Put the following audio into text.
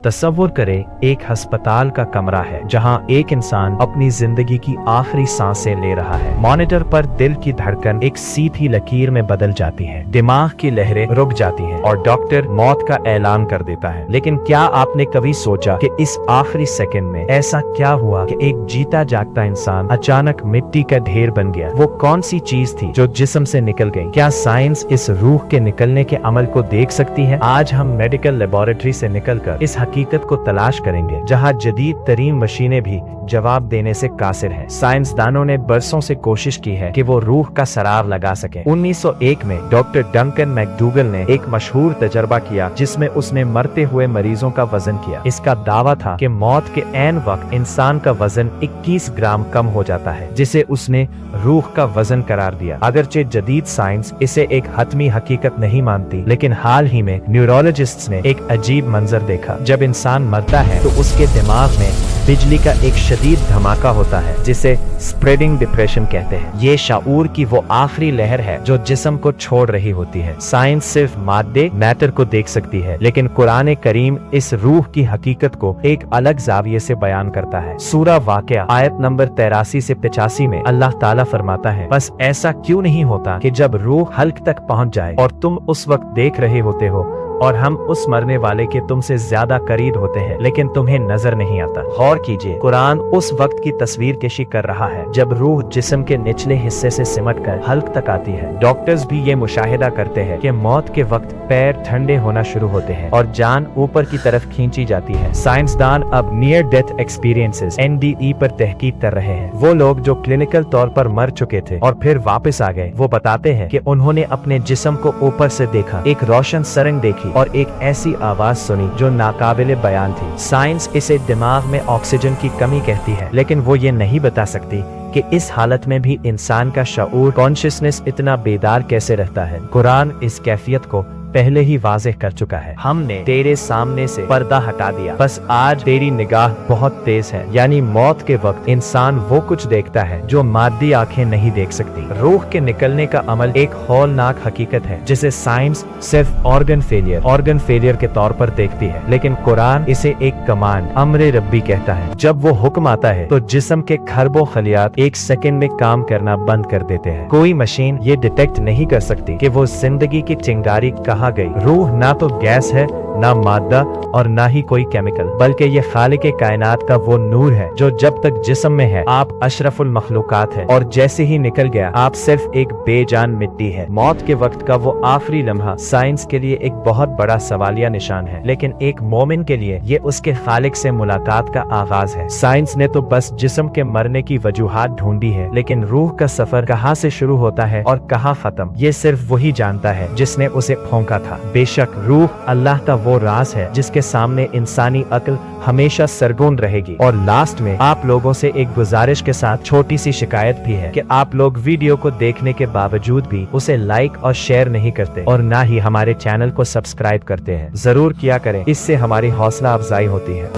तस्वुर करें, एक अस्पताल का कमरा है जहां एक इंसान अपनी जिंदगी की आखिरी सांसें ले रहा है। मॉनिटर पर दिल की धड़कन एक सीधी लकीर में बदल जाती है, दिमाग की लहरें रुक जाती हैं और डॉक्टर मौत का ऐलान कर देता है। लेकिन क्या आपने कभी सोचा कि इस आखिरी सेकंड में ऐसा क्या हुआ कि एक जीता जागता इंसान अचानक मिट्टी का ढेर बन गया? वो कौन सी चीज थी जो जिस्म से निकल गई? क्या साइंस इस रूह के निकलने के अमल को देख सकती है? आज हम मेडिकल लेबोरेटरी से निकलकर इस हकीकत को तलाश करेंगे जहां जदीद तरीन मशीनें भी जवाब देने से कासिर हैं। साइंसदानों ने बरसों से कोशिश की है कि वो रूह का सराग लगा सकें। 1901 में डॉक्टर डंकन मैकडूगल ने एक मशहूर तजर्बा किया जिसमें उसने मरते हुए मरीजों का वजन किया। इसका दावा था कि मौत के ऐन वक्त इंसान का वजन 21 ग्राम कम हो जाता है, जिसे उसने रूह का वजन करार दिया। अगरचे जदीद साइंस इसे एक हतमी हकीकत नहीं मानती, लेकिन हाल ही में न्यूरोलॉजिस्ट्स ने एक अजीब मंजर देखा। जब इंसान मरता है तो उसके दिमाग में बिजली का एक शदीद धमाका होता है जिसे स्प्रेडिंग डिप्रेशन कहते हैं। ये शाऊर की वो आखिरी लहर है जो जिस्म को छोड़ रही होती है। साइंस सिर्फ मादे मैटर को देख सकती है, लेकिन कुरान करीम इस रूह की हकीकत को एक अलग जाविये से बयान करता है। सूरा वाक़या आयत नंबर 83 से 85 में अल्लाह ताला फरमाता है, बस ऐसा क्यों नहीं होता कि जब रूह हल्क तक पहुंच जाए और तुम उस वक्त देख रहे होते हो और हम उस मरने वाले के तुमसे ज्यादा करीब होते हैं, लेकिन तुम्हें नजर नहीं आता। गौर कीजिए, कुरान उस वक्त की तस्वीर कशी कर रहा है जब रूह जिस्म के निचले हिस्से से सिमटकर हल्क तक आती है। डॉक्टर्स भी ये मुशाहिदा करते हैं कि मौत के वक्त पैर ठंडे होना शुरू होते हैं और जान ऊपर की तरफ खींची जाती है। साइंसदान अब नियर डेथ एक्सपीरियंसेस (NDE) पर तहकीक कर रहे हैं। वो लोग जो क्लिनिकल तौर पर मर चुके थे और फिर वापस आ गए, वो बताते हैं कि उन्होंने अपने जिस्म को ऊपर से देखा, एक रोशन सरंग देखी और एक ऐसी आवाज सुनी जो नाकाबिले बयान थी। साइंस इसे दिमाग में ऑक्सीजन की कमी कहती है, लेकिन वो ये नहीं बता सकती कि इस हालत में भी इंसान का शऊर कॉन्शियसनेस इतना बेदार कैसे रहता है। कुरान इस कैफियत को पहले ही वाज़ेह कर चुका है। हमने तेरे सामने से पर्दा हटा दिया, बस आज तेरी निगाह बहुत तेज है। यानी मौत के वक्त इंसान वो कुछ देखता है जो मादी आंखें नहीं देख सकती। रूह के निकलने का अमल एक हौलनाक हकीकत है जिसे साइंस सिर्फ ऑर्गन फेलियर के तौर पर देखती है, लेकिन कुरान इसे एक कमांड, अम्र रब्बी कहता है। जब वो हुक्म आता है तो जिस्म के खरबों खलियात एक सेकंड में काम करना बंद कर देते हैं। कोई मशीन ये डिटेक्ट नहीं कर सकती कि वो जिंदगी की चिंगारी कहाँ गई। रूह ना तो गैस है, ना मादा और ना ही कोई केमिकल, बल्कि ये खालिक कायनात का वो नूर है जो जब तक जिस्म में है आप अशरफुल मखलूकात है और जैसे ही निकल गया आप सिर्फ एक बेजान मिट्टी है। मौत के वक्त का वो आखिरी लम्हा साइंस के लिए एक बहुत बड़ा सवालिया निशान है, लेकिन एक मोमिन के लिए ये उसके खालिक से मुलाकात का आगाज है। साइंस ने तो बस जिस्म के मरने की वजूहात ढूंढी है, लेकिन रूह का सफर कहाँ से शुरू होता है और कहाँ खत्म, ये सिर्फ वही जानता है जिसने उसे फौंका था। बेशक रूह अल्लाह का वो राज है जिसके सामने इंसानी अक्ल हमेशा सरगोन रहेगी। और लास्ट में आप लोगों से एक गुजारिश के साथ छोटी सी शिकायत भी है कि आप लोग वीडियो को देखने के बावजूद भी उसे लाइक और शेयर नहीं करते और ना ही हमारे चैनल को सब्सक्राइब करते हैं। जरूर किया करें, इससे हमारी हौसला अफजाई होती है।